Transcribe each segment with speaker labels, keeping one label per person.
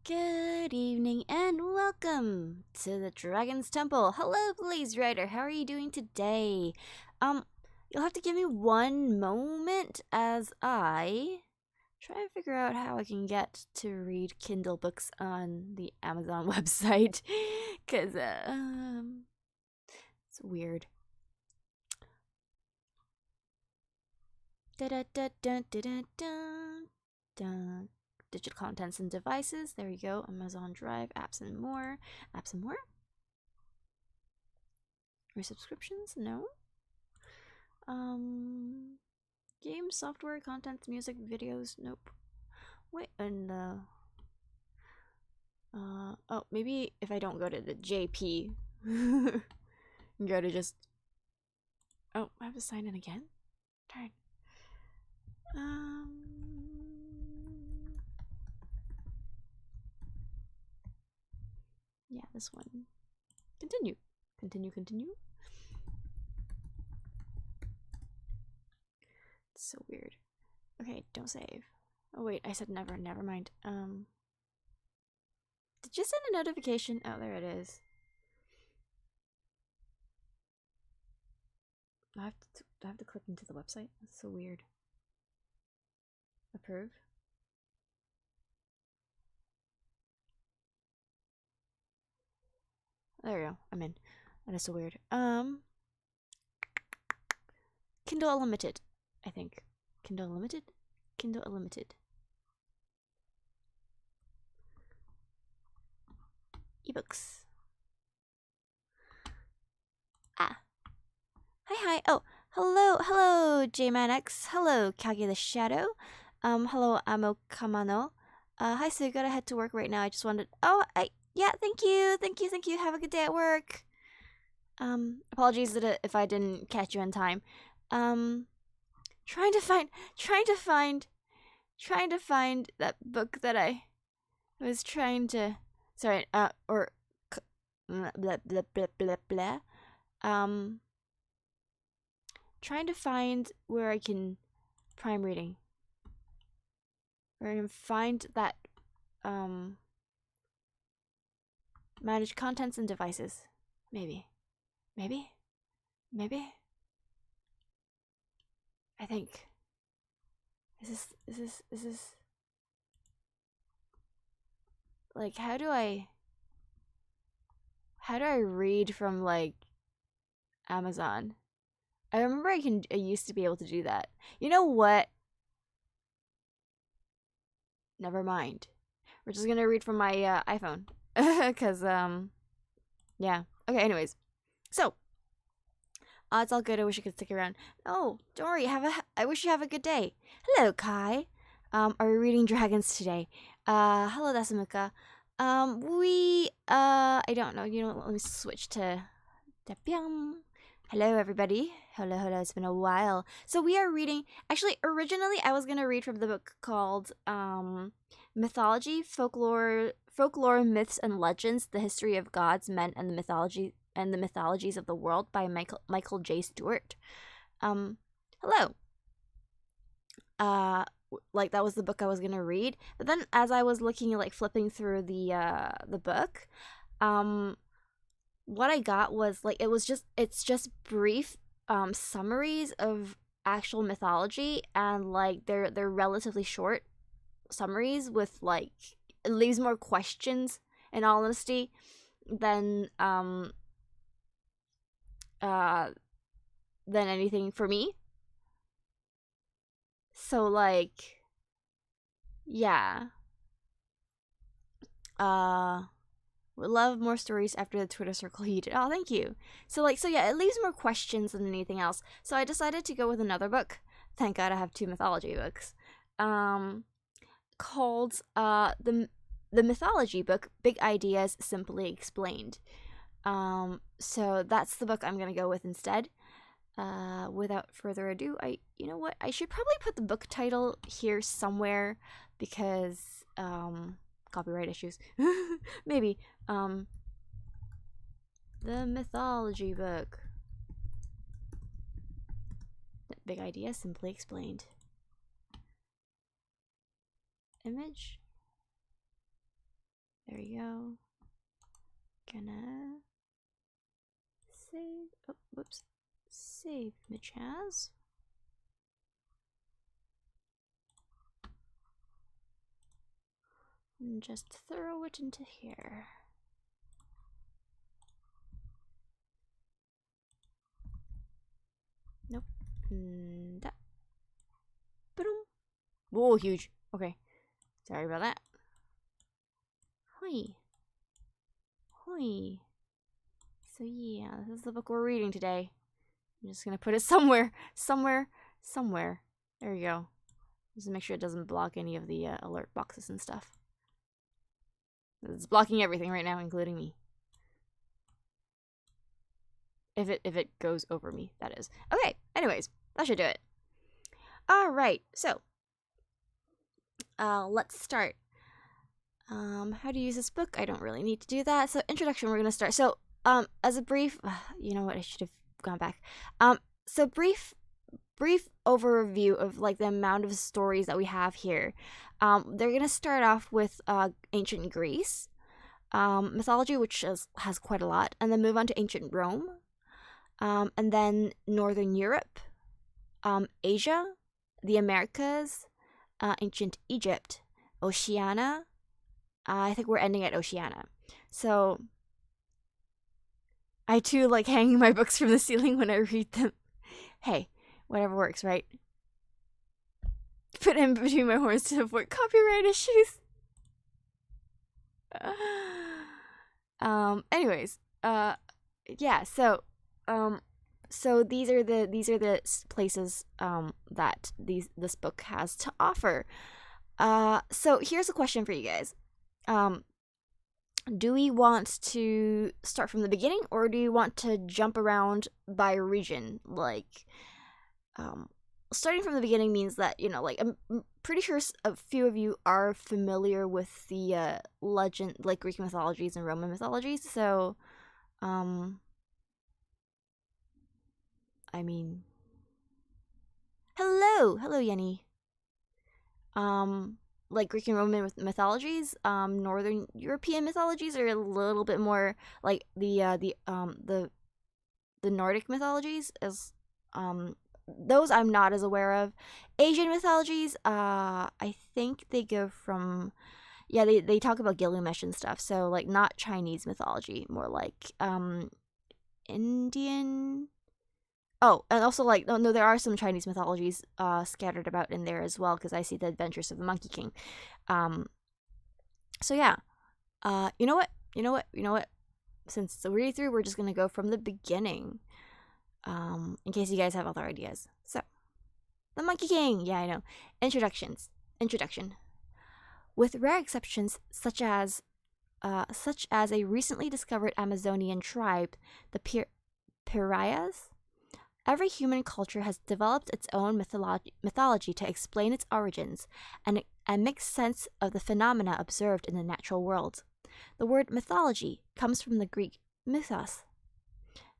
Speaker 1: Good evening and welcome to the Dragon's Temple. Hello, Blaze Rider. How are you doing today? You'll have to give me one moment as I try and figure out how I can get to read Kindle books on the Amazon website, cause it's weird. Da da da da da da da. Digital contents and devices. There you go. Amazon Drive, apps and more. Apps and more? Or subscriptions? No. Games, software, contents, music, videos. Nope. Wait, and oh, maybe if I don't go to the JP, go to just. Oh, I have to sign in again. Darn. Yeah, this one. Continue. Continue. It's so weird. Okay, don't save. Oh wait, I said never. Never mind. Did you send a notification? Oh, there it is. I have to click into the website. That's so weird. Approve. There we go. I'm in. That is so weird. Kindle Unlimited, I think. Kindle Unlimited? Kindle Unlimited. Ebooks. Ah. Hi. Oh, hello, J-Man-X. Hello, Kage the Shadow. Hello, Amo Kamano. Hi, so you gotta head to work right now. I just wanted. Oh, yeah, thank you. Have a good day at work. Apologies if I didn't catch you in time. Trying to find that book that I was trying to. Sorry. Or. Blah blah blah blah blah. Trying to find where I can prime reading. Where I can find that manage contents and devices. Maybe. I think. Is this like how do I read from like Amazon? I remember I used to be able to do that. You know what? Never mind. We're just gonna read from my iPhone. Cause yeah. Okay, anyways. So it's all good. I wish I could stick around. Oh, don't worry. I wish you have a good day. Hello, Kai. Are we reading dragons today? Hello, Dasamuka. I don't know. You know, let me switch to Hello, everybody. Hello. It's been a while. So we are reading. Actually, originally I was gonna read from the book called Mythology, Folklore, Myths and Legends: The History of Gods, Men, and the Mythologies of the World by Michael J. Stewart. Hello. Like that was the book I was gonna read, but then as I was looking, like flipping through the book, what I got was like it's just brief summaries of actual mythology, and like they're relatively short summaries with like it leaves more questions in all honesty than anything for me. So like yeah. Would love more stories after the Twitter circle heated. Oh, thank you. So yeah, it leaves more questions than anything else. So I decided to go with another book. Thank God I have 2 mythology books. Called the mythology book, Big Ideas Simply Explained. So that's the book I'm gonna go with instead. Without further ado, you know what? I should probably put the book title here somewhere because copyright issues. Maybe. The mythology book. Big Idea Simply Explained. Image. There you go. Gonna save. Oh, whoops. Save the Chaz. And just throw it into here. Nope. That. Boom. Whoa, huge. Okay. Sorry about that. Hoi. Hoi. So yeah, this is the book we're reading today. I'm just gonna put it somewhere. Somewhere. There you go. Just to make sure it doesn't block any of the alert boxes and stuff. It's blocking everything right now, including me. If it goes over me, that is. Okay, anyways, that should do it. Alright, so let's start. How to use this book? I don't really need to do that. So introduction, we're gonna start. So as a brief, you know what, I should have gone back. So brief overview of like the amount of stories that we have here. They're gonna start off with ancient Greece, mythology, which has quite a lot, and then move on to ancient Rome, and then Northern Europe, Asia, the Americas, ancient Egypt, Oceania. I think we're ending at Oceania. So I too like hanging my books from the ceiling when I read them. Hey, whatever works, right? Put in between my horns to avoid copyright issues. Anyways, yeah, so these are the places that this book has to offer. So here's a question for you guys. Do we want to start from the beginning, or do you want to jump around by region? Like, starting from the beginning means that, you know, like, I'm pretty sure a few of you are familiar with the legend, like Greek mythologies and Roman mythologies. So, I mean, hello, Yenny. Like Greek and Roman mythologies, Northern European mythologies are a little bit more like the Nordic mythologies, as those I'm not as aware of. Asian mythologies, I think they go from, yeah, they talk about Gilgamesh and stuff, so like not Chinese mythology, more like Indian. Oh, and also, like, no, there are some Chinese mythologies scattered about in there as well, because I see the Adventures of the Monkey King. So yeah, you know what? Since it's a read through, we're just gonna go from the beginning, in case you guys have other ideas. So, the Monkey King. Yeah, I know. Introduction. With rare exceptions, such as a recently discovered Amazonian tribe, the Pariahs. Every human culture has developed its own mythology to explain its origins and make sense of the phenomena observed in the natural world. The word mythology comes from the Greek mythos,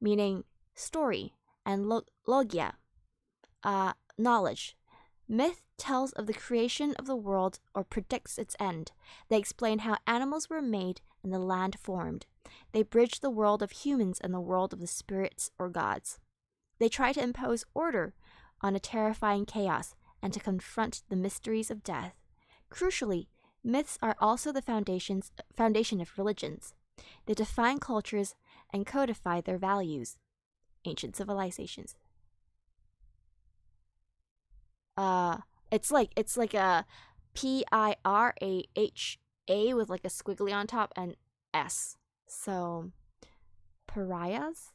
Speaker 1: meaning story, and logia, knowledge. Myth tells of the creation of the world or predicts its end. They explain how animals were made and the land formed. They bridge the world of humans and the world of the spirits or gods. They try to impose order on a terrifying chaos and to confront the mysteries of death. Crucially, myths are also the foundation of religions. They define cultures and codify their values. Ancient civilizations. It's like a Piraha with like a squiggly on top and S. So, pariahs?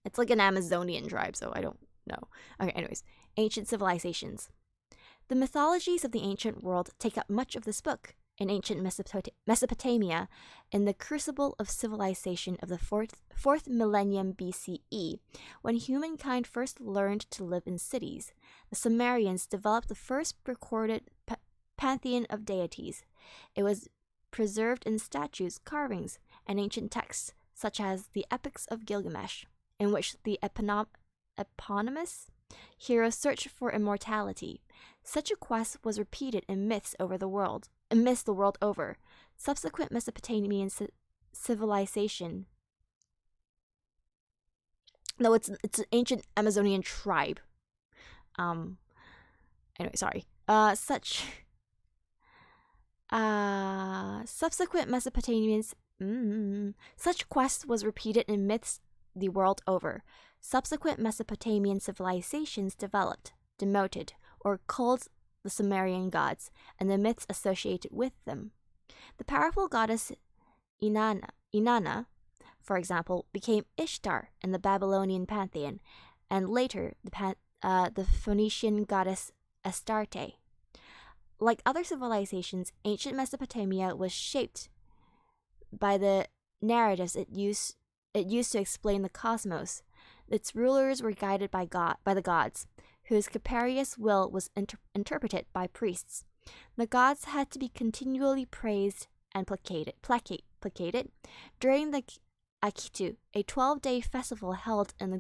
Speaker 1: It's like an Amazonian tribe, so I don't know. Okay, anyways. Ancient civilizations. The mythologies of the ancient world take up much of this book. In ancient Mesopotamia, in the crucible of civilization of the fourth millennium BCE, when humankind first learned to live in cities, the Sumerians developed the first recorded pantheon of deities. It was preserved in statues, carvings, and ancient texts, such as the Epics of Gilgamesh, in which the eponymous hero searched for immortality. Such a quest was repeated in myths over the world. myths the world over. Subsequent Mesopotamian civilization. No, it's an ancient Amazonian tribe. Anyway, sorry. Subsequent Mesopotamians. Such quest was repeated in myths the world over. Subsequent Mesopotamian civilizations developed, demoted, or culled the Sumerian gods and the myths associated with them. The powerful goddess Inanna, for example, became Ishtar in the Babylonian pantheon, and later the Phoenician goddess Astarte. Like other civilizations, ancient Mesopotamia was shaped by the narratives it used to explain the cosmos. Its rulers were guided by the gods, whose capricious will was interpreted by priests. The gods had to be continually praised and placated. During the Akitu, a 12-day festival held in the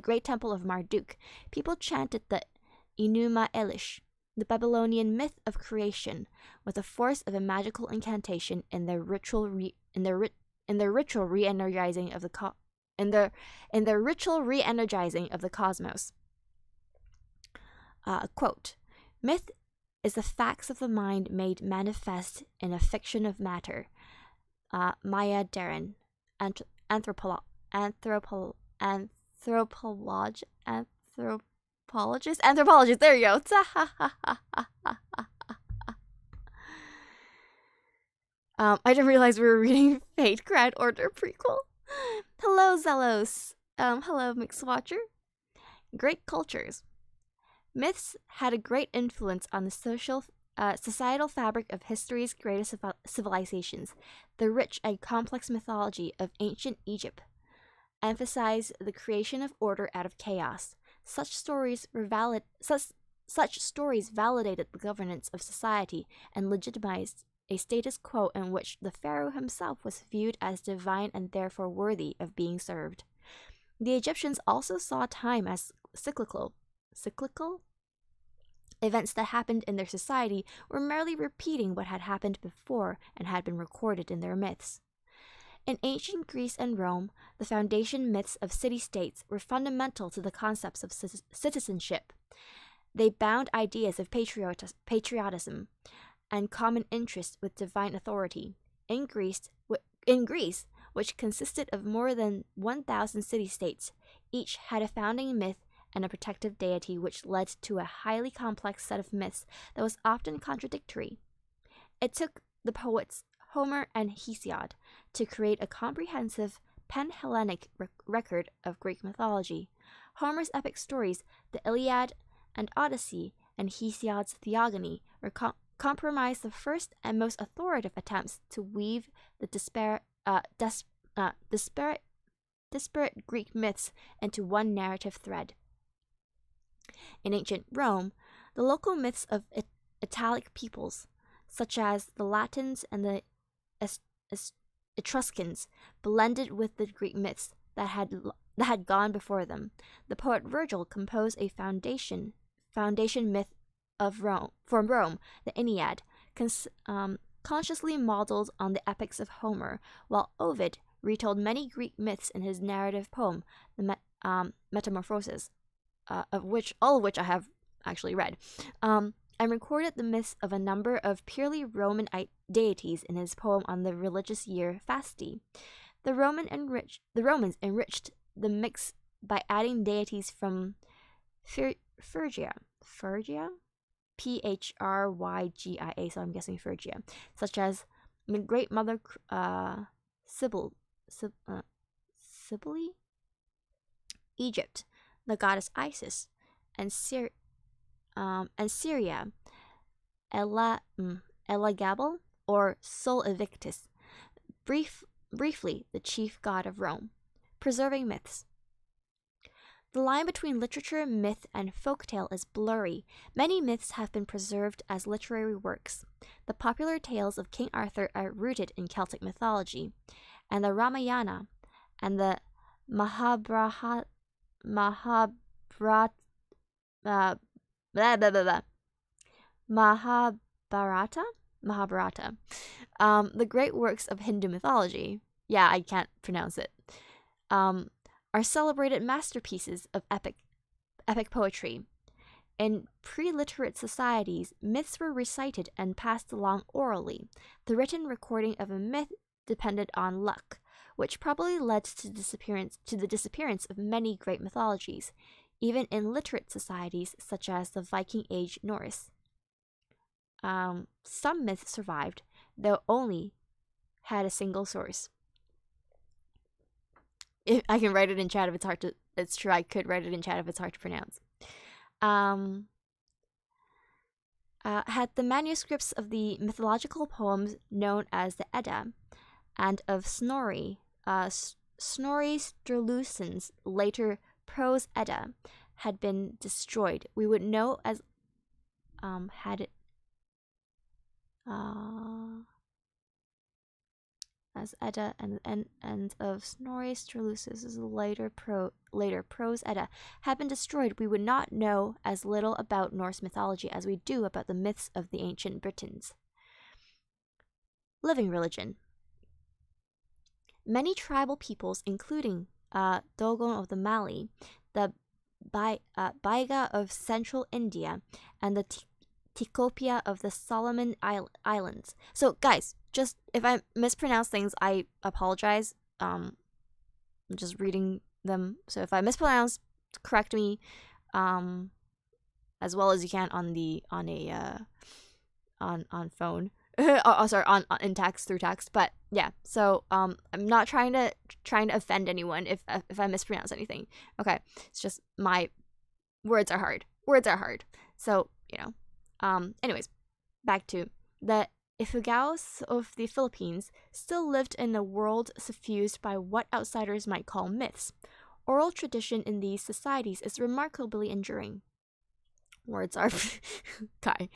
Speaker 1: great temple of Marduk, people chanted the Enuma Elish, the Babylonian myth of creation, with the force of a magical incantation in their ritual re-energizing of the cosmos. Quote, myth is the facts of the mind made manifest in a fiction of matter. Maya Deren, anthropologist. There you go. I didn't realize we were reading Fate Grand Order prequel. Hello, Zelos. Hello, Mixed Watcher. Great cultures. Myths had a great influence on the societal fabric of history's greatest civilizations. The rich and complex mythology of ancient Egypt emphasized the creation of order out of chaos. Such stories validated the governance of society and legitimized a status quo in which the pharaoh himself was viewed as divine and therefore worthy of being served. The Egyptians also saw time as cyclical. Events that happened in their society were merely repeating what had happened before and had been recorded in their myths. In ancient Greece and Rome, the foundation myths of city-states were fundamental to the concepts of citizenship. They bound ideas of patriotism and common interest with divine authority. In Greece, which consisted of more than 1,000 city-states, each had a founding myth and a protective deity, which led to a highly complex set of myths that was often contradictory. It took the poets Homer and Hesiod to create a comprehensive pan-Hellenic record of Greek mythology. Homer's epic stories, the Iliad and Odyssey, and Hesiod's Theogony comprised the first and most authoritative attempts to weave the disparate Greek myths into one narrative thread. In ancient Rome, the local myths of Italic peoples, such as the Latins and the Etruscans, blended with the Greek myths that had gone before them. The poet Virgil composed a foundation myth of Rome, the Aeneid, consciously modeled on the epics of Homer, while Ovid retold many Greek myths in his narrative poem, the Metamorphoses, all of which I have actually read, and recorded the myths of a number of purely Roman deities in his poem on the religious year Fasti. The Romans enriched the mix by adding deities from Phrygia, Phrygia, so I'm guessing Phrygia, such as the Great Mother Cybele, Egypt, the goddess Isis, and Syria, Elagabal, or Sol Invictus, briefly the chief god of Rome. Preserving myths. The line between literature, myth, and folktale is blurry. Many myths have been preserved as literary works. The popular tales of King Arthur are rooted in Celtic mythology, and the Ramayana and the Mahabharata Mahabharata, the great works of Hindu mythology, yeah, I can't pronounce it, are celebrated masterpieces of epic poetry. In pre-literate societies, myths were recited and passed along orally. The written recording of a myth depended on luck, which probably led to the disappearance of many great mythologies, even in literate societies such as the Viking Age Norse. Some myths survived, though only had a single source. I can write it in chat if it's hard to. It's true, I could write it in chat if it's hard to pronounce. Had the manuscripts of the mythological poems known as the Edda and of Snorri, Snorri Sturluson's later prose Edda, had been destroyed, we would know as as Edda and of Snorri Sturluson's later prose Edda had been destroyed, we would not know as little about Norse mythology as we do about the myths of the ancient Britons. Living religion. Many tribal peoples, including Dogon of the Mali, the Baiga of central India, and the Tikopia of the Solomon Islands. So, guys, just if I mispronounce things, I apologize. I'm just reading them. So if I mispronounce, correct me, as well as you can on phone. Sorry, in text, through text. But yeah, so I'm not trying to offend anyone if I mispronounce anything. Okay, it's just my words are hard. So anyways, back to the Ifugaos of the Philippines still lived in a world suffused by what outsiders might call myths. Oral tradition in these societies is remarkably enduring. Words are Kai.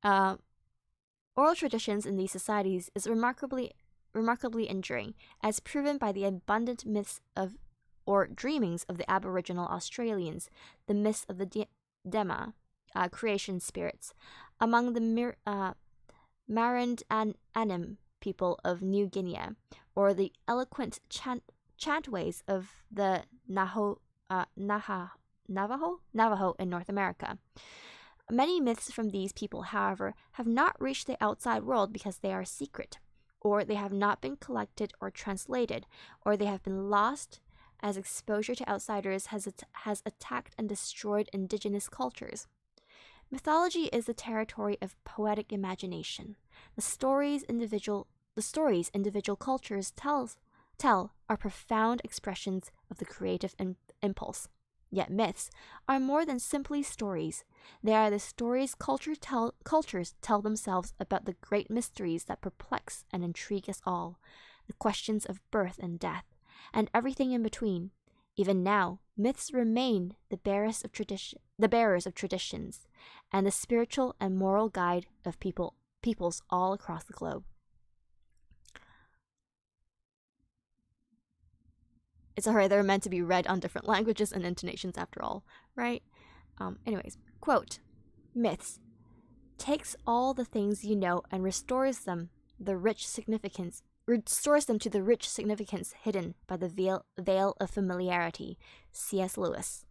Speaker 1: Oral traditions in these societies is remarkably enduring, as proven by the abundant myths of or dreamings of the Aboriginal Australians, the myths of the Dema, creation spirits, among the Marandanim people of New Guinea, or the eloquent chantways of the Navajo in North America. Many myths from these people, however, have not reached the outside world because they are secret, or they have not been collected or translated, or they have been lost as exposure to outsiders has attacked and destroyed indigenous cultures. Mythology is the territory of poetic imagination. The stories individual cultures tell are profound expressions of the creative impulse. Yet myths are more than simply stories. They are the stories cultures tell themselves about the great mysteries that perplex and intrigue us all, the questions of birth and death, and everything in between. Even now, myths remain the bearers of traditions, and the spiritual and moral guide of peoples all across the globe. It's alright, they're meant to be read on different languages and intonations after all, right? Anyways, quote, myths takes all the things you know and restores them to the rich significance hidden by the veil of familiarity. C.S. Lewis,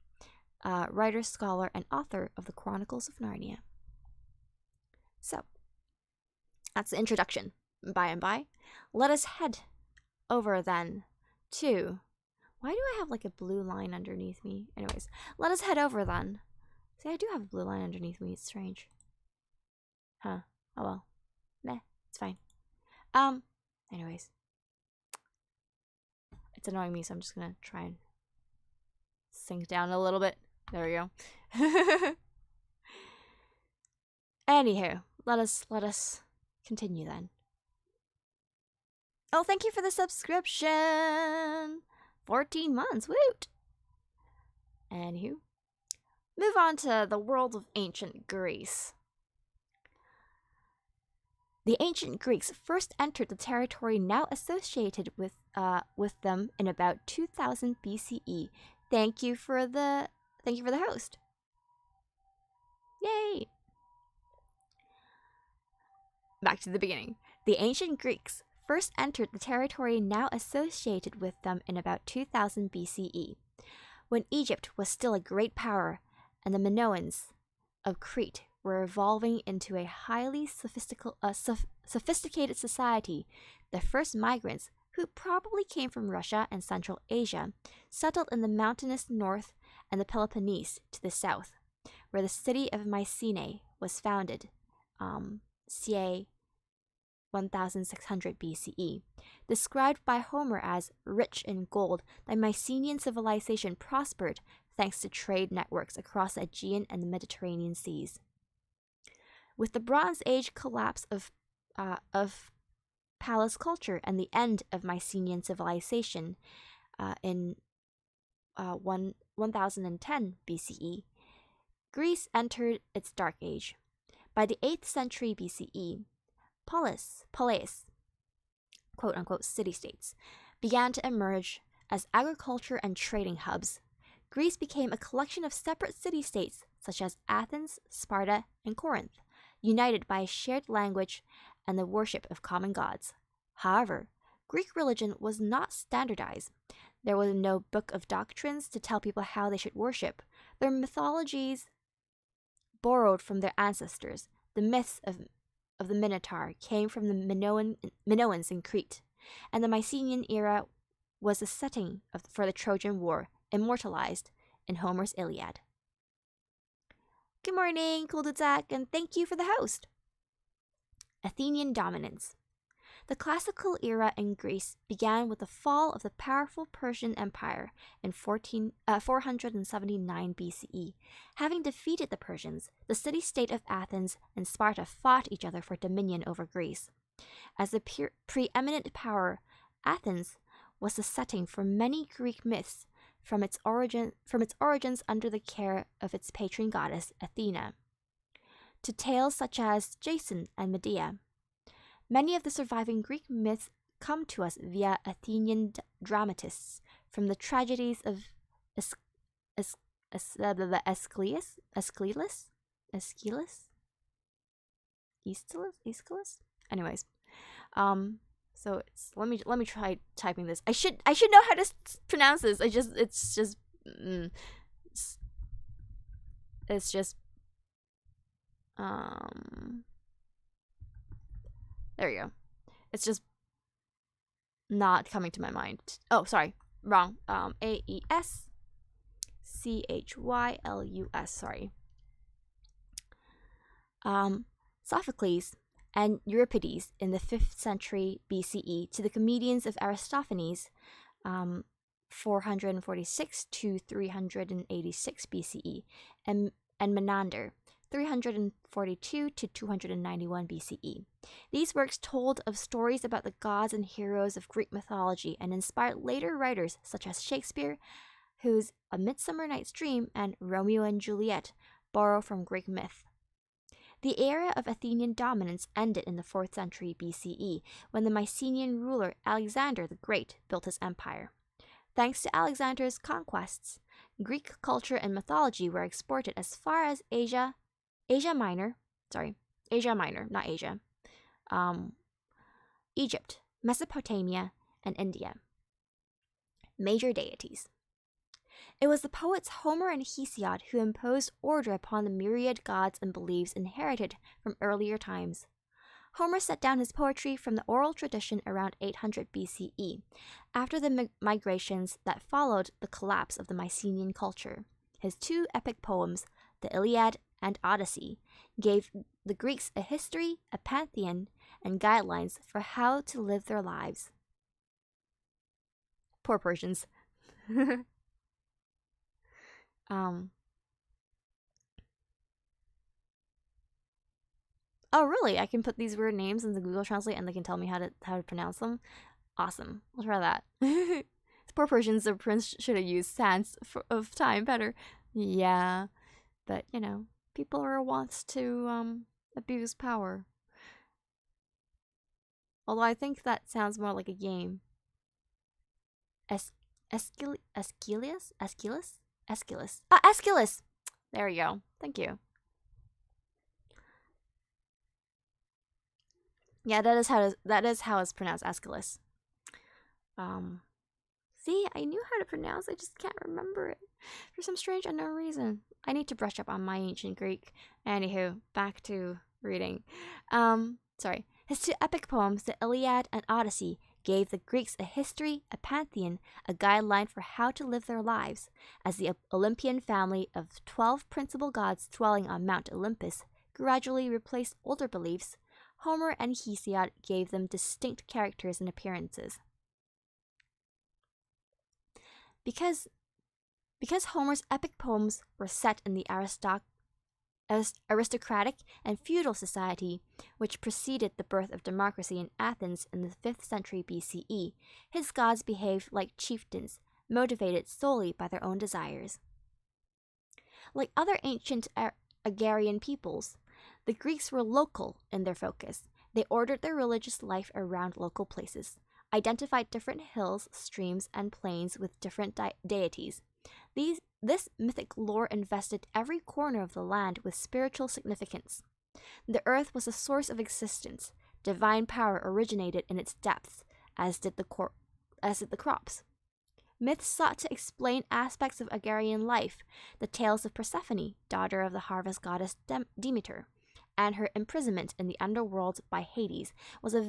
Speaker 1: writer, scholar, and author of the Chronicles of Narnia. So, that's the introduction. By and by, let us head over then to... Why do I have like a blue line underneath me? Anyways, let us head over then. See, I do have a blue line underneath me. It's strange. Huh. Oh well. Meh. It's fine. Anyways. It's annoying me, so I'm just gonna try and sink down a little bit. There we go. Anywho, let us continue then. Oh, thank you for the subscription! 14 months, woot! Anywho, move on to the world of ancient Greece. The ancient Greeks first entered the territory now associated with them in about 2000 BCE. Thank you for the host. Yay! back to the beginning. The ancient Greeks first entered the territory now associated with them in about 2000 BCE, when Egypt was still a great power and the Minoans of Crete were evolving into a highly sophisticated society. The first migrants, who probably came from Russia and Central Asia, settled in the mountainous north and the Peloponnese to the south, where the city of Mycenae was founded, ca. 1600 BCE. Described by Homer as rich in gold, the Mycenaean civilization prospered thanks to trade networks across the Aegean and the Mediterranean seas. With the Bronze Age collapse of palace culture and the end of Mycenaean civilization in 1010 BCE, Greece entered its Dark Age. By the 8th century BCE, Polis, quote-unquote city-states, began to emerge as agriculture and trading hubs. Greece became a collection of separate city-states such as Athens, Sparta, and Corinth, united by a shared language and the worship of common gods. However, Greek religion was not standardized. There was no book of doctrines to tell people how they should worship. Their mythologies borrowed from their ancestors. The myths of the Minotaur came from the Minoans in Crete, and the Mycenaean era was the setting for the Trojan War, immortalized in Homer's Iliad. Good morning, Kulduzak, and thank you for the host. Athenian dominance. The classical era in Greece began with the fall of the powerful Persian Empire in 479 BCE. Having defeated the Persians, the city-state of Athens and Sparta fought each other for dominion over Greece. As the preeminent power, Athens was the setting for many Greek myths from its origins under the care of its patron goddess Athena, to tales such as Jason and Medea. Many of the surviving Greek myths come to us via Athenian dramatists from the tragedies of Aeschylus. Anyways, so let me try typing this. I should know how to pronounce this. It's just there you go. It's just not coming to my mind. Oh, sorry. Wrong. Aeschylus. Sorry. Sophocles and Euripides in the 5th century BCE to the comedians of Aristophanes, 446 to 386 BCE, and Menander, 342 to 291 BCE. These works told of stories about the gods and heroes of Greek mythology and inspired later writers such as Shakespeare, whose A Midsummer Night's Dream and Romeo and Juliet borrow from Greek myth. The era of Athenian dominance ended in the 4th century BCE when the Mycenaean ruler Alexander the Great built his empire. Thanks to Alexander's conquests, Greek culture and mythology were exported as far as Asia Minor, not Asia, Egypt, Mesopotamia, and India. Major deities. It was the poets Homer and Hesiod who imposed order upon the myriad gods and beliefs inherited from earlier times. Homer set down his poetry from the oral tradition around 800 BCE, after the migrations that followed the collapse of the Mycenaean culture. His 2 epic poems, the Iliad and Odyssey, gave the Greeks a history, a pantheon, and guidelines for how to live their lives. Poor Persians. Oh, really? I can put these weird names into Google Translate and they can tell me how to pronounce them? Awesome. I'll try that. Poor Persians, the prince should have used sands of time better. Yeah. But, people are wants to abuse power. Although I think that sounds more like a game. Aeschylus? Ah, Aeschylus! There we go. Thank you. Yeah, that is how it's pronounced, Aeschylus. See, I knew how to pronounce, I just can't remember it for some strange unknown reason. I need to brush up on my ancient Greek. Anywho, back to reading. Sorry. His two epic poems, the Iliad and Odyssey, gave the Greeks a history, a pantheon, a guideline for how to live their lives. As the Olympian family of 12 principal gods dwelling on Mount Olympus gradually replaced older beliefs, Homer and Hesiod gave them distinct characters and appearances. Because Homer's epic poems were set in the aristocratic and feudal society which preceded the birth of democracy in Athens in the 5th century BCE, his gods behaved like chieftains, motivated solely by their own desires. Like other ancient agrarian peoples, the Greeks were local in their focus. They ordered their religious life around local places, identified different hills, streams, and plains with different deities. This mythic lore invested every corner of the land with spiritual significance. The earth was a source of existence. Divine power originated in its depths, as did the crops. Myths sought to explain aspects of agrarian life. The tales of Persephone, daughter of the harvest goddess Demeter, and her imprisonment in the underworld by Hades was a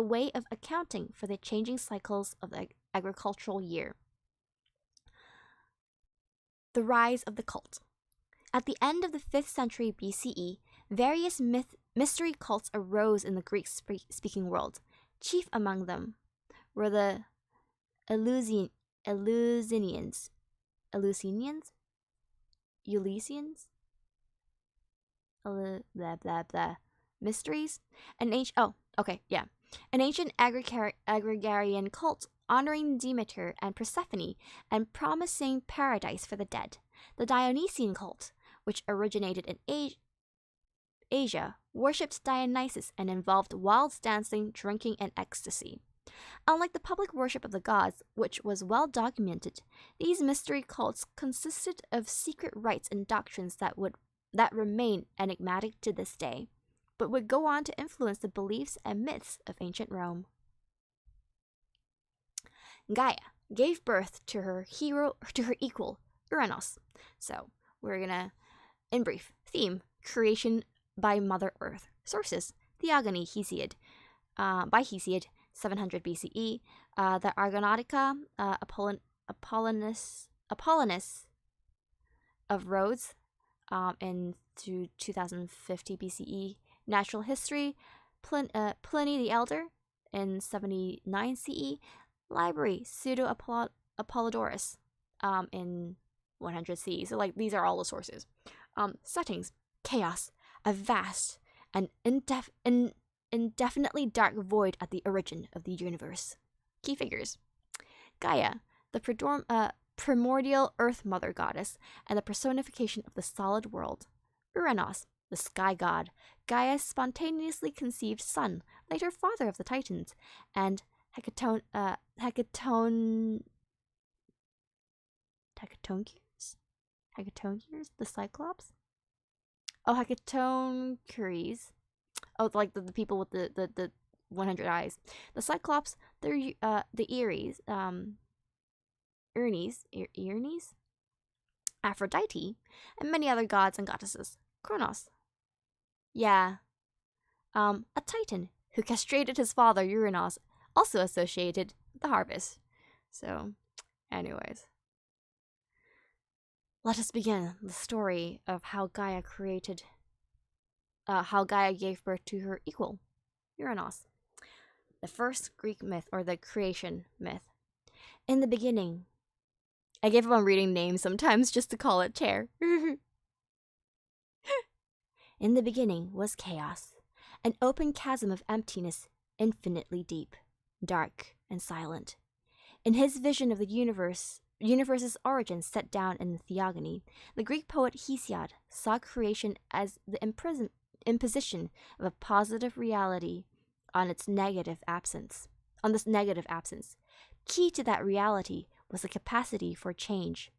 Speaker 1: way of accounting for the changing cycles of the agricultural year. The rise of the cult. At the end of the 5th century BCE, various mystery cults arose in the Greek-speaking world. Chief among them were the Eleusinians, blah blah blah, mysteries, an ancient agrarian cult honoring Demeter and Persephone and promising paradise for the dead. The Dionysian cult, which originated in Asia, worshipped Dionysus and involved wild dancing, drinking, and ecstasy. Unlike the public worship of the gods, which was well documented, these mystery cults consisted of secret rites and doctrines that remain enigmatic to this day, but would go on to influence the beliefs and myths of ancient Rome. Gaia gave birth to her equal, Uranus. So, we're gonna, in brief, theme, creation by Mother Earth. Sources, Theogony, Hesiod, by Hesiod, 700 BCE, the Argonautica, Apollonius of Rhodes, in 2050 BCE, Natural History, Pliny the Elder, in 79 CE, Library, Pseudo-Apollodorus, in 100 CE. So, these are all the sources. Settings, chaos, a vast and indefinitely dark void at the origin of the universe. Key figures, Gaia, the primordial earth mother goddess and the personification of the solid world. Uranus, the sky god, Gaia's spontaneously conceived son, later father of the Titans, and Hecatoncheires, the Cyclops? Oh, Hecatoncheires. Oh, like the people with the 100 eyes. The Cyclops, the Eries, Ernes, Aphrodite, and many other gods and goddesses. Cronus. Yeah. A Titan who castrated his father Uranus, also associated with the harvest. So, anyways. Let us begin the story of how Gaia gave birth to her equal, Uranus. The first Greek myth, or the creation myth. In the beginning, I give up on reading names sometimes just to call it chair. In the beginning was chaos, an open chasm of emptiness, infinitely deep, dark, and silent. In his vision of the universe's origin set down in the Theogony, the Greek poet Hesiod saw creation as the imposition of a positive reality on this negative absence. Key to that reality was the capacity for change.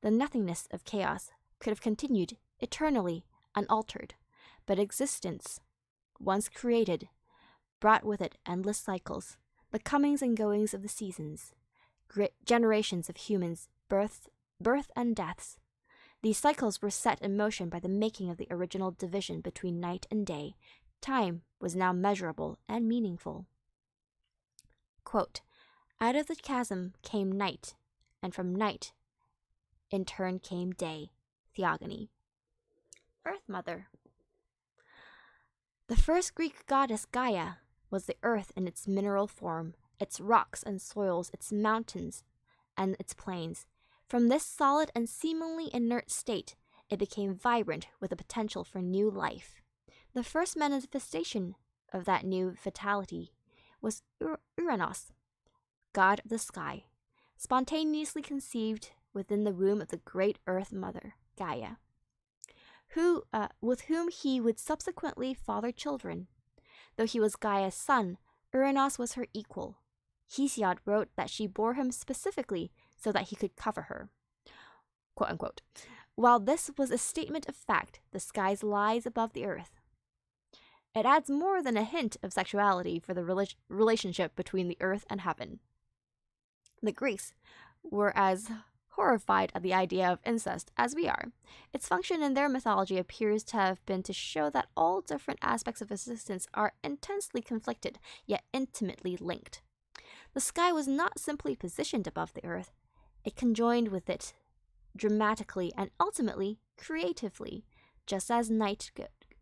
Speaker 1: The nothingness of chaos could have continued eternally unaltered, but existence, once created, brought with it endless cycles, the comings and goings of the seasons, generations of humans, birth and deaths. These cycles were set in motion by the making of the original division between night and day. Time was now measurable and meaningful. Quote, out of the chasm came night, and from night in turn came day. Theogony. Earth Mother. The first Greek goddess Gaia was the earth in its mineral form, its rocks and soils, its mountains and its plains. From this solid and seemingly inert state, it became vibrant with the potential for new life. The first manifestation of that new vitality was Uranus, god of the sky, spontaneously conceived within the womb of the great Earth Mother, Gaia, with whom he would subsequently father children. Though he was Gaia's son, Uranus was her equal. Hesiod wrote that she bore him specifically so that he could cover her. Quote unquote. While this was a statement of fact, the skies lies above the earth. It adds more than a hint of sexuality for the relationship between the earth and heaven. The Greeks were as horrified at the idea of incest as we are. Its function in their mythology appears to have been to show that all different aspects of existence are intensely conflicted, yet intimately linked. The sky was not simply positioned above the earth, it conjoined with it dramatically and ultimately creatively, just as night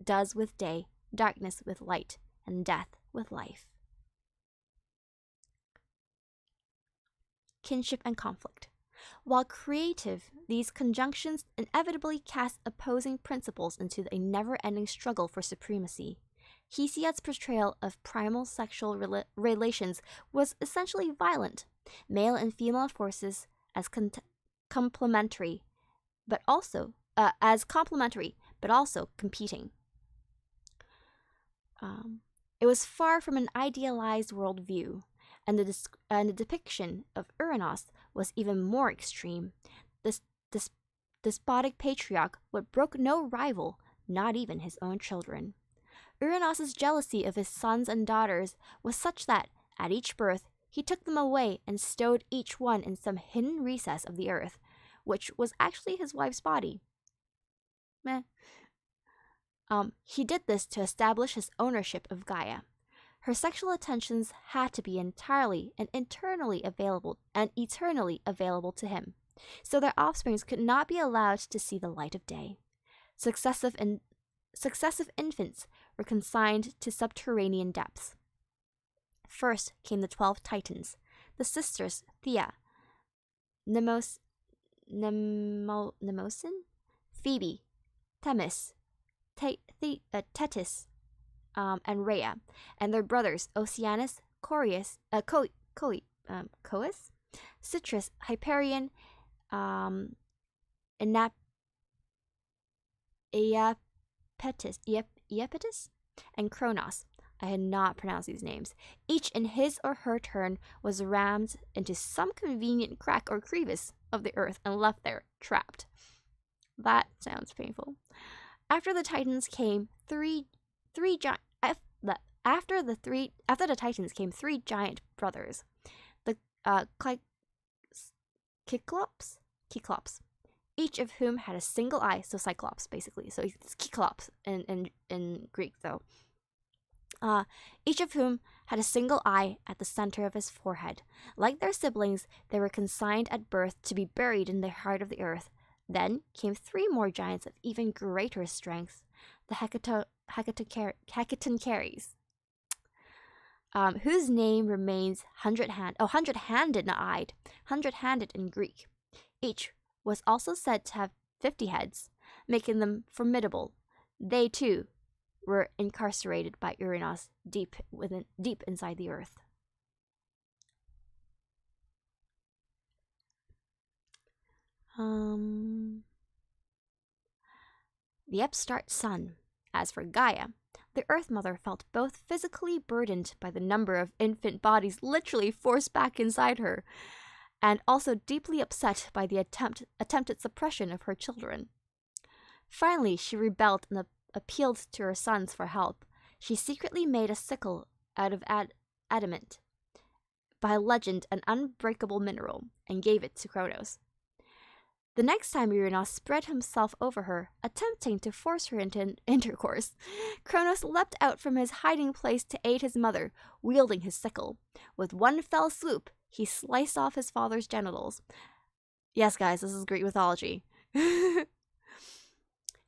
Speaker 1: does with day, darkness with light, and death with life. Kinship and conflict. While creative, these conjunctions inevitably cast opposing principles into a never-ending struggle for supremacy. Hesiod's portrayal of primal sexual relations was essentially violent, male and female forces as complementary, but also competing. It was far from an idealized worldview, and the depiction of Uranus was even more extreme. This despotic patriarch would brook no rival, not even his own children. Uranus's jealousy of his sons and daughters was such that, at each birth, he took them away and stowed each one in some hidden recess of the earth, which was actually his wife's body. He did this to establish his ownership of Gaia. Her sexual attentions had to be entirely and eternally available to him, so their offspring could not be allowed to see the light of day. Successive infants were consigned to subterranean depths. First came the 12 Titans, the sisters Thea, Nemosin, Phoebe, Themis, Thetis, and Rhea, and their brothers Oceanus, Coeus, Citrus, Hyperion, Iapetus, and Cronus. I had not pronounced these names. Each in his or her turn was rammed into some convenient crack or crevice of the earth and left there, trapped. That sounds painful. After the Titans came three giant brothers, the Cyclops, each of whom had a single eye, so Cyclops basically. So it's Cyclops in Greek though. Each of whom had a single eye at the center of his forehead. Like their siblings, they were consigned at birth to be buried in the heart of the earth. Then came 3 more giants of even greater strength, the Hecatoncheires, whose name remains hundred-handed in Greek. Each was also said to have 50 heads, making them formidable. They too were incarcerated by Uranus deep inside the earth. The Upstart Sun. As for Gaia, the Earth Mother felt both physically burdened by the number of infant bodies literally forced back inside her, and also deeply upset by the attempted suppression of her children. Finally, she rebelled and appealed to her sons for help. She secretly made a sickle out of adamant, by legend an unbreakable mineral, and gave it to Cronus. The next time Uranus spread himself over her, attempting to force her into intercourse, Cronus leapt out from his hiding place to aid his mother, wielding his sickle. With one fell swoop, he sliced off his father's genitals. Yes, guys, this is Greek mythology. It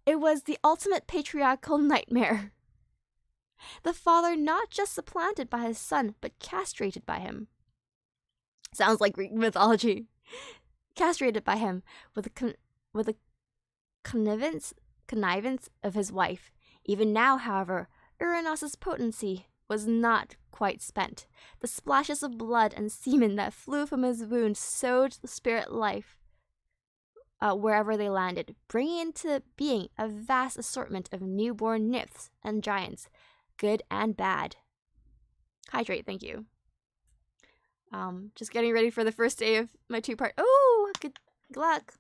Speaker 1: was the ultimate patriarchal nightmare. The father not just supplanted by his son, but castrated by him. Sounds like Greek mythology. Castrated by him with a connivance of his wife. Even now, however, Uranus's potency was not quite spent. The splashes of blood and semen that flew from his wounds sowed the spirit life wherever they landed, bringing into being a vast assortment of newborn nymphs and giants, good and bad. Hydrate, thank you. Just getting ready for the first day of my two-part. Oh, good luck.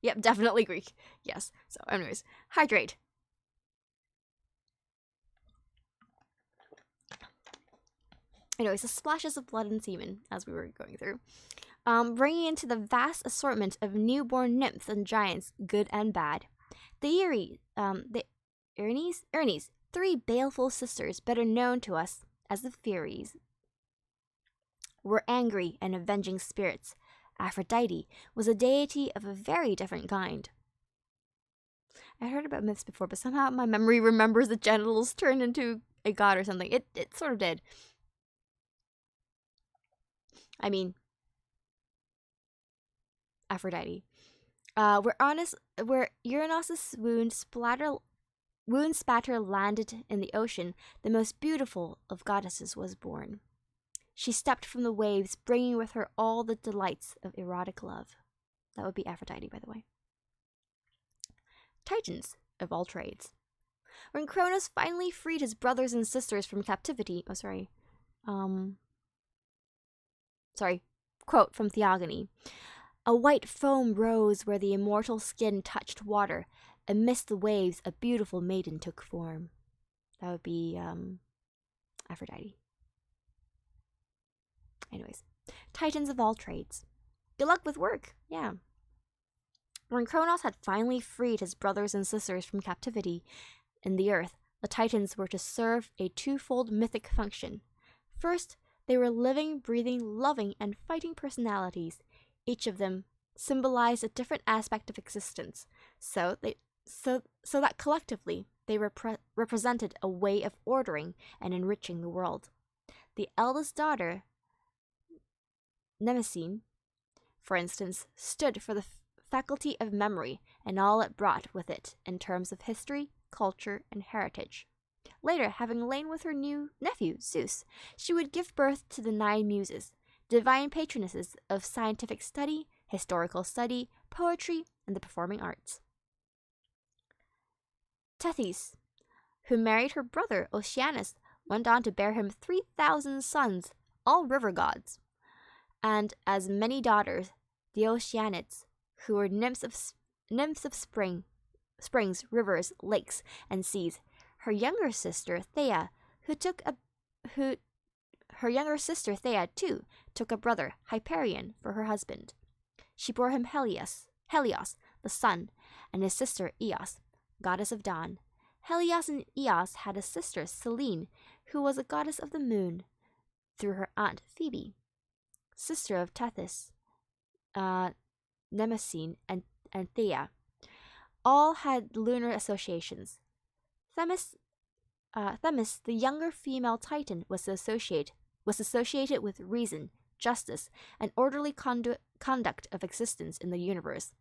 Speaker 1: Yep, definitely Greek. Yes. So, anyways, hydrate. Anyways, the splashes of blood and semen, as we were going through, bringing into the vast assortment of newborn nymphs and giants, good and bad. The Erinyes, three baleful sisters, better known to us as the Furies, were angry and avenging spirits. Aphrodite was a deity of a very different kind. I heard about myths before, but somehow my memory remembers the genitals turned into a god or something. It sort of did. I mean, Aphrodite. Where Uranus's wound spatter landed in the ocean, the most beautiful of goddesses was born. She stepped from the waves, bringing with her all the delights of erotic love. That would be Aphrodite, by the way. Titans of all trades. When Cronus finally freed his brothers and sisters from captivity, quote from Theogony, a white foam rose where the immortal skin touched water. Amidst the waves, a beautiful maiden took form. That would be Aphrodite. Anyways, Titans of all trades. Good luck with work, yeah. When Cronus had finally freed his brothers and sisters from captivity in the earth, the Titans were to serve a twofold mythic function. First, they were living, breathing, loving, and fighting personalities. Each of them symbolized a different aspect of existence, so that collectively they represented a way of ordering and enriching the world. The eldest daughter, Mnemosyne, for instance, stood for the faculty of memory and all it brought with it in terms of history, culture, and heritage. Later, having lain with her new nephew, Zeus, she would give birth to the 9 muses, divine patronesses of scientific study, historical study, poetry, and the performing arts. Tethys, who married her brother Oceanus, went on to bear him 3,000 sons, all river gods, and as many daughters, the Oceanids, who were nymphs of springs, rivers, lakes, and seas. Her younger sister Thea, too, took a brother, Hyperion, for her husband. She bore him Helios, the sun, and his sister Eos, goddess of dawn. Helios and Eos had a sister, Selene, who was a goddess of the moon, through her aunt Phoebe, sister of Tethys, Mnemosyne, and Thea. All had lunar associations. Themis, the younger female Titan, was associated with reason, justice, and orderly conduct of existence in the universe.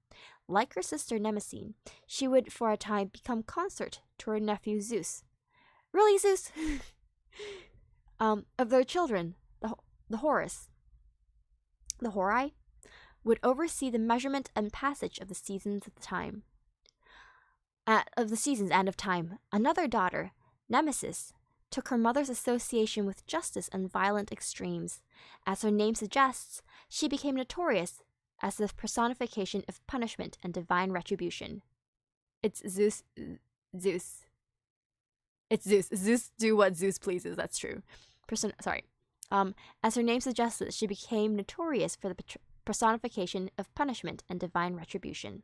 Speaker 1: Like her sister Mnemosyne, she would for a time become consort to her nephew Zeus. Really, Zeus? Of their children, the Horai, would oversee the measurement and passage of the seasons of the time. And of time. Another daughter, Nemesis, took her mother's association with justice and violent extremes. As her name suggests, she became notorious as the personification of punishment and divine retribution. It's Zeus. It's Zeus. Zeus do what Zeus pleases. That's true. As her name suggests, she became notorious for the personification of punishment and divine retribution.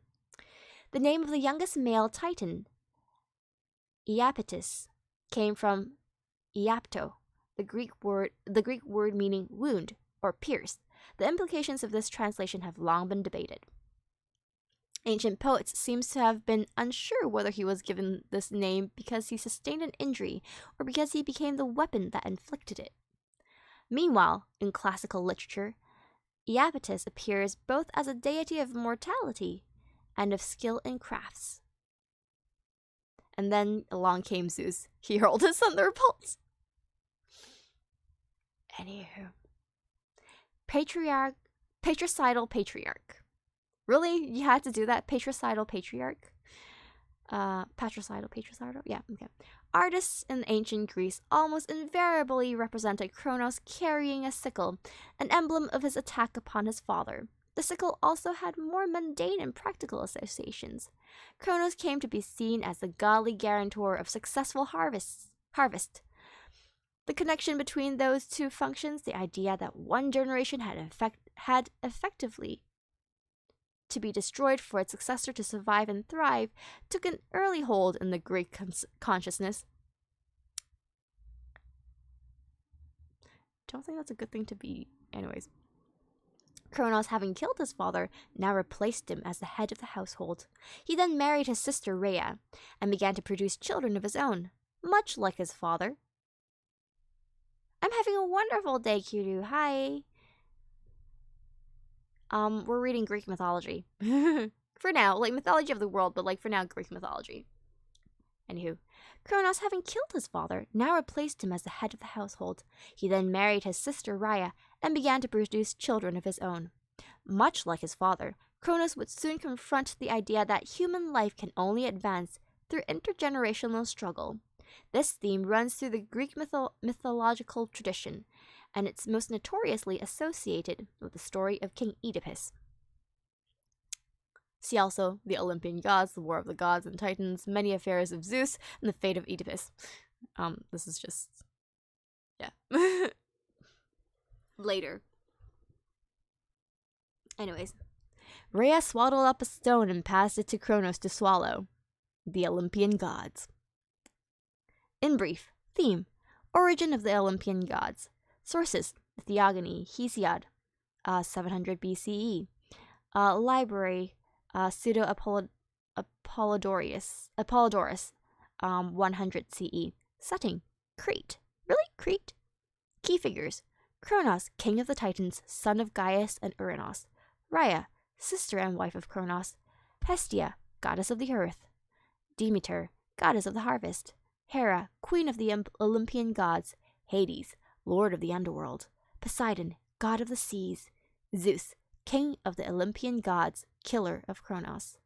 Speaker 1: The name of the youngest male Titan, Iapetus, came from iapto, the Greek word meaning wound or pierce. The implications of this translation have long been debated. Ancient poets seem to have been unsure whether he was given this name because he sustained an injury or because he became the weapon that inflicted it. Meanwhile, in classical literature, Iapetus appears both as a deity of mortality and of skill in crafts. And then along came Zeus. He hurled his thunderbolts. Anywho. Patricidal patriarch. Really? You had to do that? Patricidal patriarch? Patricidal? Yeah, okay. Artists in ancient Greece almost invariably represented Cronus carrying a sickle, an emblem of his attack upon his father. The sickle also had more mundane and practical associations. Cronus came to be seen as the godly guarantor of successful harvest. The connection between those two functions, the idea that one generation had effectively to be destroyed for its successor to survive and thrive, took an early hold in the Greek consciousness. Don't think that's a good thing to be. Anyways. Cronus, having killed his father, now replaced him as the head of the household. He then married his sister Rhea, and began to produce children of his own, much like his father. I'm having a wonderful day, Kiru. Hi. We're reading Greek mythology. For now, like mythology of the world, but like for now, Greek mythology. Anywho, Cronus, having killed his father, now replaced him as the head of the household. He then married his sister Rhea, and began to produce children of his own. Much like his father, Cronus would soon confront the idea that human life can only advance through intergenerational struggle. This theme runs through the Greek mythological tradition, and it's most notoriously associated with the story of King Oedipus. See also the Olympian gods, the War of the Gods and Titans, many affairs of Zeus, and the fate of Oedipus. This is just, yeah. Later. Anyways, Rhea swaddled up a stone and passed it to Cronus to swallow. The Olympian gods. In brief, theme: origin of the Olympian gods. Sources: Theogony, Hesiod, 700 BCE. Library: Apollodorus, 100 CE. Setting: Crete. Really? Crete? Key figures: Cronus, king of the Titans, son of Gaius and Uranos. Rhea, sister and wife of Cronus. Hestia, goddess of the earth. Demeter, goddess of the harvest. Hera, queen of the Olympian gods. Hades, lord of the underworld. Poseidon, god of the seas. Zeus, king of the Olympian gods, killer of Cronus.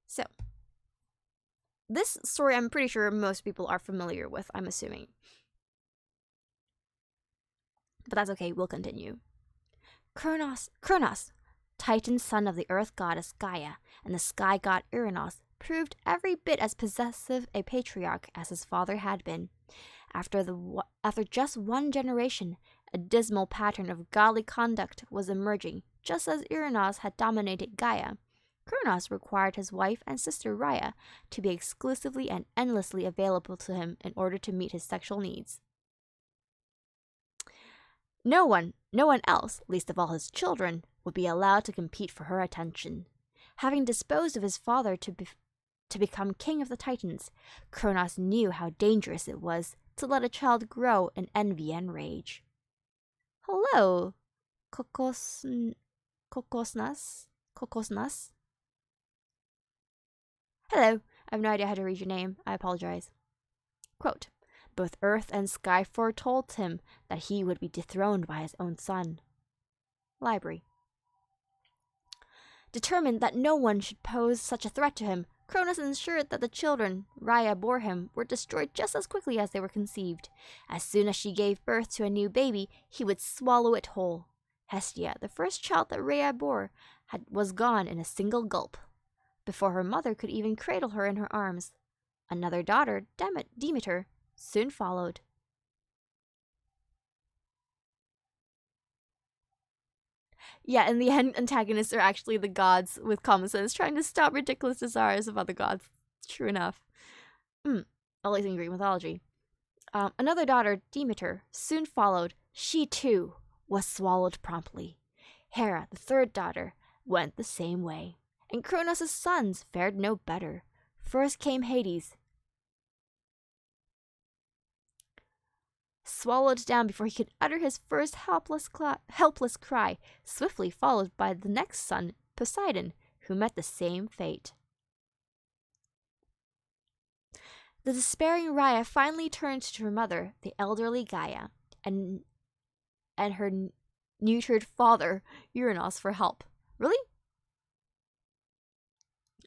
Speaker 1: So, this story I'm pretty sure most people are familiar with, I'm assuming. But that's okay, we'll continue. Cronus, Titan, son of the earth goddess Gaia and the sky god Uranos, proved every bit as possessive a patriarch as his father had been. After just one generation, a dismal pattern of godly conduct was emerging. Just as Uranos had dominated Gaia, Cronus required his wife and sister Rhea to be exclusively and endlessly available to him in order to meet his sexual needs. No one else, least of all his children, would be allowed to compete for her attention. Having disposed of his father to become king of the Titans, Cronus knew how dangerous it was to let a child grow in envy and rage. Hello, Kokosnas? Hello, I have no idea how to read your name. I apologize. Quote, both earth and sky foretold him that he would be dethroned by his own son. Library. Determined that no one should pose such a threat to him, Cronus ensured that the children Rhea bore him were destroyed just as quickly as they were conceived. As soon as she gave birth to a new baby, he would swallow it whole. Hestia, the first child that Rhea bore, was gone in a single gulp, before her mother could even cradle her in her arms. Another daughter, Demeter, soon followed. Yeah, in the end, antagonists are actually the gods with common sense trying to stop ridiculous desires of other gods. True enough. At least in Greek mythology. Another daughter, Demeter, soon followed. She, too, was swallowed promptly. Hera, the third daughter, went the same way. And Cronus' sons fared no better. First came Hades, swallowed down before he could utter his first helpless cry, swiftly followed by the next son, Poseidon, who met the same fate. The despairing Rhea finally turned to her mother, the elderly Gaia, and her neutered father, Uranus, for help. Really?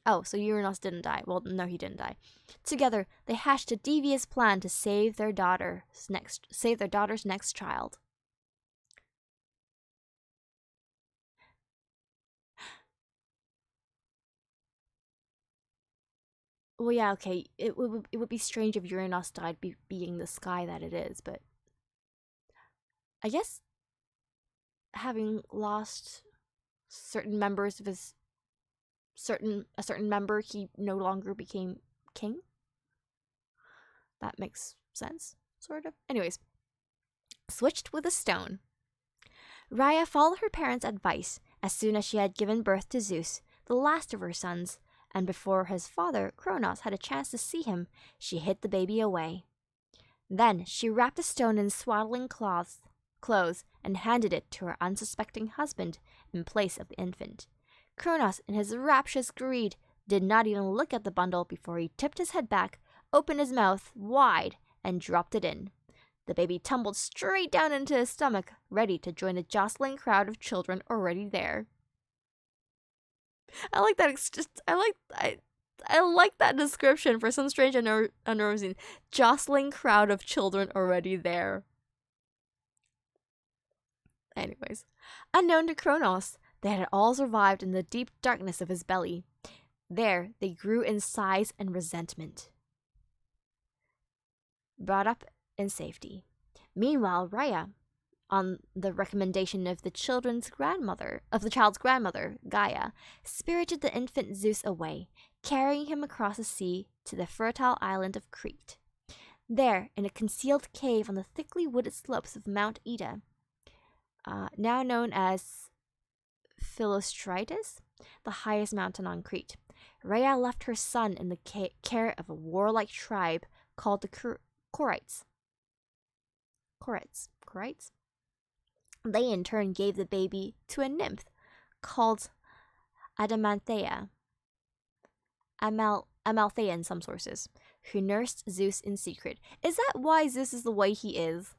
Speaker 1: Oh, so Uranus didn't die. Well, no, he didn't die. Together, they hatched a devious plan to save their daughter's next child. Well, yeah, okay. It would be strange if Uranus died being the sky that it is, but I guess having lost certain members of his a certain member, he no longer became king. That makes sense, sort of. Anyways, switched with a stone. Rhea followed her parents' advice as soon as she had given birth to Zeus, the last of her sons, and before his father, Cronus, had a chance to see him, she hid the baby away. Then she wrapped the stone in swaddling clothes and handed it to her unsuspecting husband in place of the infant. Cronus, in his rapturous greed, did not even look at the bundle before he tipped his head back, opened his mouth wide, and dropped it in. The baby tumbled straight down into his stomach, ready to join the jostling crowd of children already there. I like that. I like that description for some strange unnerving jostling crowd of children already there. Anyways, unknown to Cronus, they had all survived in the deep darkness of his belly. There, they grew in size and resentment. Brought up in safety. Meanwhile, Rhea, on the recommendation of the child's grandmother, Gaia, spirited the infant Zeus away, carrying him across the sea to the fertile island of Crete. There, in a concealed cave on the thickly wooded slopes of Mount Ida, now known as Philostratus, the highest mountain on Crete, Rhea left her son in the care of a warlike tribe called the Corites. They in turn gave the baby to a nymph called Adamanthea, Amalthea in some sources, who nursed Zeus in secret. Is that why Zeus is the way he is?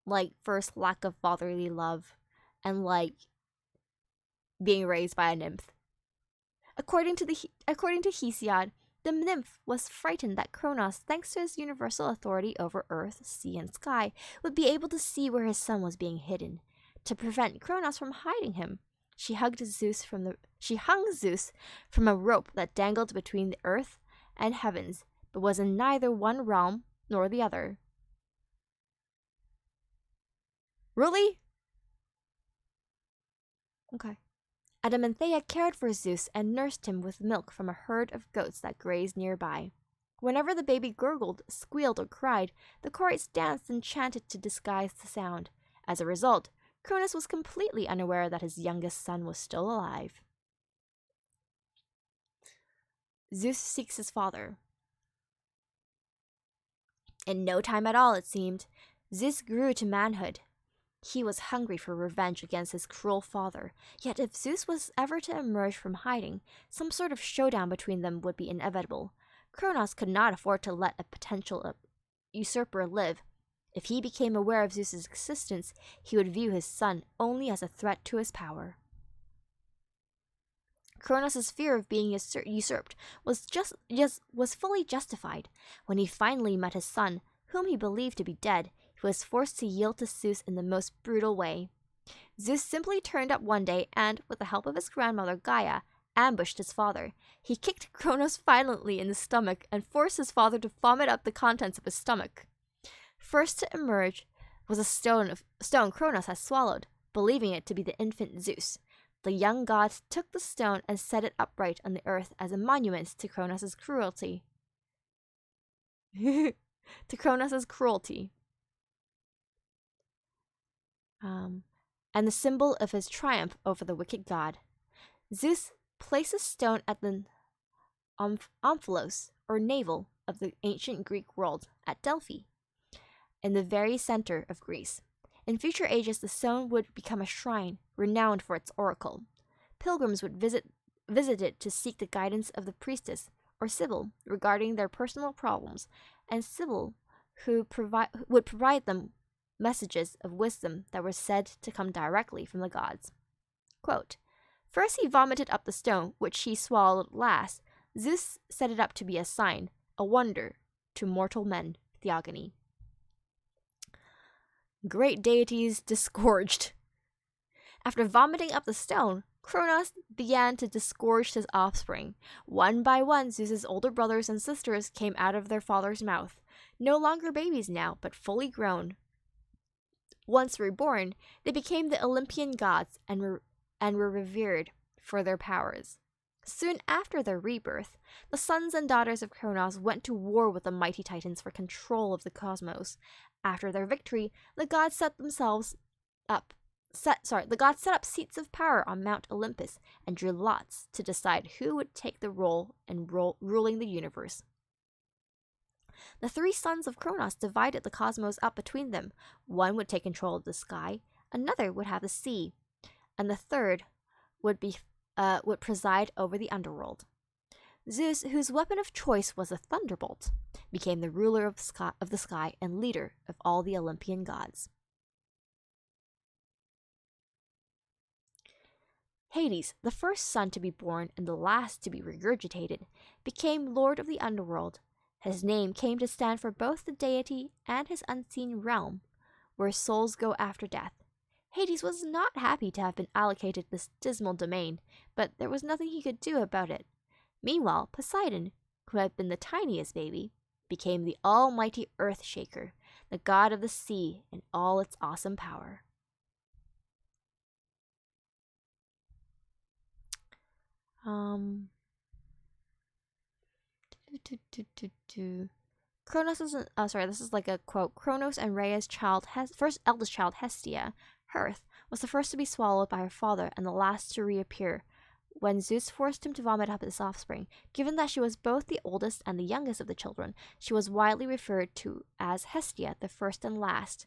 Speaker 1: Like, first, lack of fatherly love, and like being raised by a nymph. According to Hesiod, the nymph was frightened that Cronus, thanks to his universal authority over earth, sea, and sky, would be able to see where his son was being hidden. To prevent Cronus from hiding him, she hung Zeus from a rope that dangled between the earth and heavens, but was in neither one realm nor the other. Really? Okay. Adamanthea cared for Zeus and nursed him with milk from a herd of goats that grazed nearby. Whenever the baby gurgled, squealed, or cried, the Corites danced and chanted to disguise the sound. As a result, Cronus was completely unaware that his youngest son was still alive. Zeus seeks his father. In no time at all, it seemed, Zeus grew to manhood. He was hungry for revenge against his cruel father, yet if Zeus was ever to emerge from hiding, some sort of showdown between them would be inevitable. Cronus could not afford to let a potential usurper live. If he became aware of Zeus's existence, he would view his son only as a threat to his power. Cronus's fear of being usurped was fully justified. When he finally met his son, whom he believed to be dead, he was forced to yield to Zeus in the most brutal way. Zeus simply turned up one day and, with the help of his grandmother Gaia, ambushed his father. He kicked Cronus violently in the stomach and forced his father to vomit up the contents of his stomach. First to emerge was a stone Cronus had swallowed, believing it to be the infant Zeus. The young god took the stone and set it upright on the earth as a monument to Cronus's cruelty. And the symbol of his triumph over the wicked god. Zeus placed a stone at the omphalos, or navel, of the ancient Greek world at Delphi, in the very center of Greece. In future ages, the stone would become a shrine renowned for its oracle. Pilgrims would visit it to seek the guidance of the priestess, or Sibyl, regarding their personal problems, and Sibyl would provide them messages of wisdom that were said to come directly from the gods. Quote, "First he vomited up the stone, which he swallowed last. Zeus set it up to be a sign, a wonder to mortal men." Theogony. Great deities disgorged. After vomiting up the stone, Cronus began to disgorge his offspring. One by one, Zeus's older brothers and sisters came out of their father's mouth, no longer babies now, but fully grown. Once reborn, they became the Olympian gods and were revered for their powers. Soon after their rebirth, the sons and daughters of Cronus went to war with the mighty Titans for control of the cosmos. After their victory, the gods set up seats of power on Mount Olympus and drew lots to decide who would take the role in ruling the universe. The three sons of Cronus divided the cosmos up between them. One would take control of the sky, another would have the sea, and the third would preside over the underworld. Zeus, whose weapon of choice was a thunderbolt, became the ruler of the sky and leader of all the Olympian gods. Hades, the first son to be born and the last to be regurgitated, became lord of the underworld. His name came to stand for both the deity and his unseen realm, where souls go after death. Hades was not happy to have been allocated this dismal domain, but there was nothing he could do about it. Meanwhile, Poseidon, who had been the tiniest baby, became the almighty Earth Shaker, the god of the sea in all its awesome power. Cronus is this is like a quote. Cronus and Rhea's first eldest child, Hestia, Hearth, was the first to be swallowed by her father and the last to reappear when Zeus forced him to vomit up his offspring. Given that she was both the oldest and the youngest of the children, she was widely referred to as Hestia, the first and last.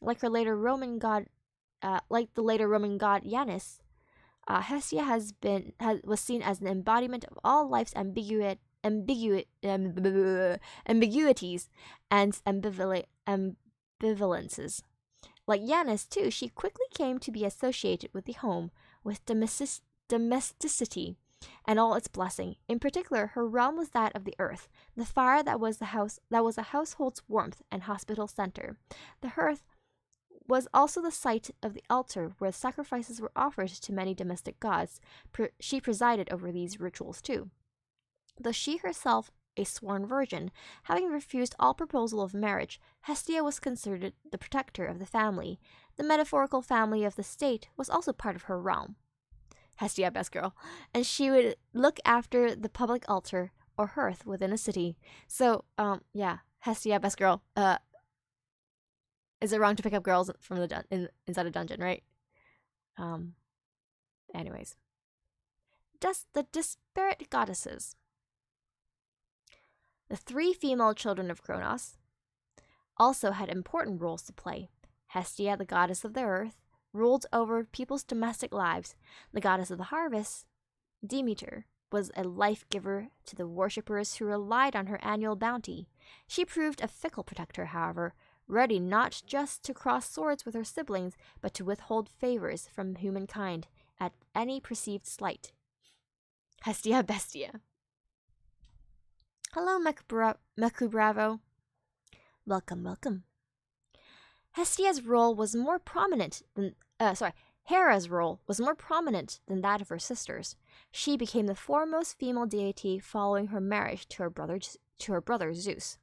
Speaker 1: Like the later Roman god Janus, Hestia was seen as an embodiment of all life's ambiguities and ambivalences. Like Janus, too, she quickly came to be associated with the home, with domesticity and all its blessing. In particular, her realm was that of the earth, the fire that was a household's warmth and hospital center. The hearth was also the site of the altar where sacrifices were offered to many domestic gods. She presided over these rituals too. Though she herself a sworn virgin, having refused all proposal of marriage, Hestia was considered the protector of the family. The metaphorical family of the state was also part of her realm. Hestia, best girl. And she would look after the public altar or hearth within a city. So, Hestia, best girl. Is it wrong to pick up girls from inside a dungeon, right? Anyways. The disparate goddesses. The three female children of Cronus also had important roles to play. Hestia, the goddess of the earth, ruled over people's domestic lives. The goddess of the harvest, Demeter, was a life-giver to the worshippers who relied on her annual bounty. She proved a fickle protector, however, ready not just to cross swords with her siblings, but to withhold favors from humankind at any perceived slight. Hestia Bestia. Hello, Meku Bravo. Welcome. Hestia's role was more prominent than Hera's role was more prominent than that of her sisters. She became the foremost female deity following her marriage to her brother Zeus.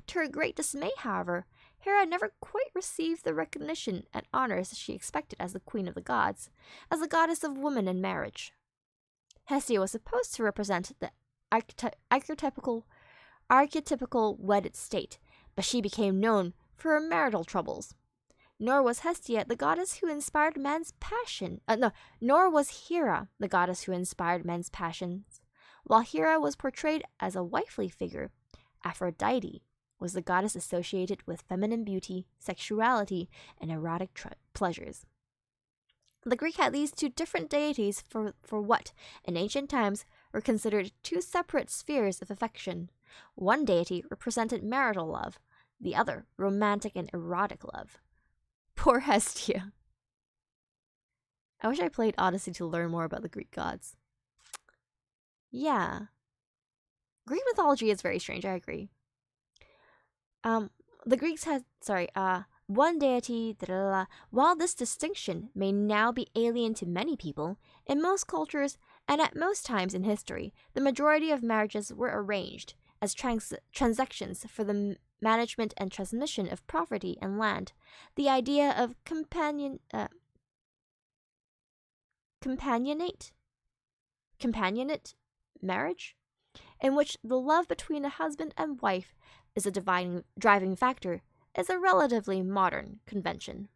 Speaker 1: To her great dismay, however, Hera never quite received the recognition and honors she expected as the queen of the gods, as the goddess of woman and marriage. Hestia was supposed to represent the archetypical wedded state, but she became known for her marital troubles. Nor was Hestia the goddess who inspired man's passion. Nor was Hera the goddess who inspired men's passions. While Hera was portrayed as a wifely figure, Aphrodite was the goddess associated with feminine beauty, sexuality, and erotic pleasures. The Greek had these two different deities for what, in ancient times, were considered two separate spheres of affection. One deity represented marital love, the other romantic and erotic love. Poor Hestia. I wish I played Odyssey to learn more about the Greek gods. Yeah. Greek mythology is very strange, I agree. The Greeks had, one deity, While this distinction may now be alien to many people, in most cultures and at most times in history, the majority of marriages were arranged as transactions for the management and transmission of property and land. The idea of companionate marriage, in which the love between a husband and wife is a driving factor, is a relatively modern convention.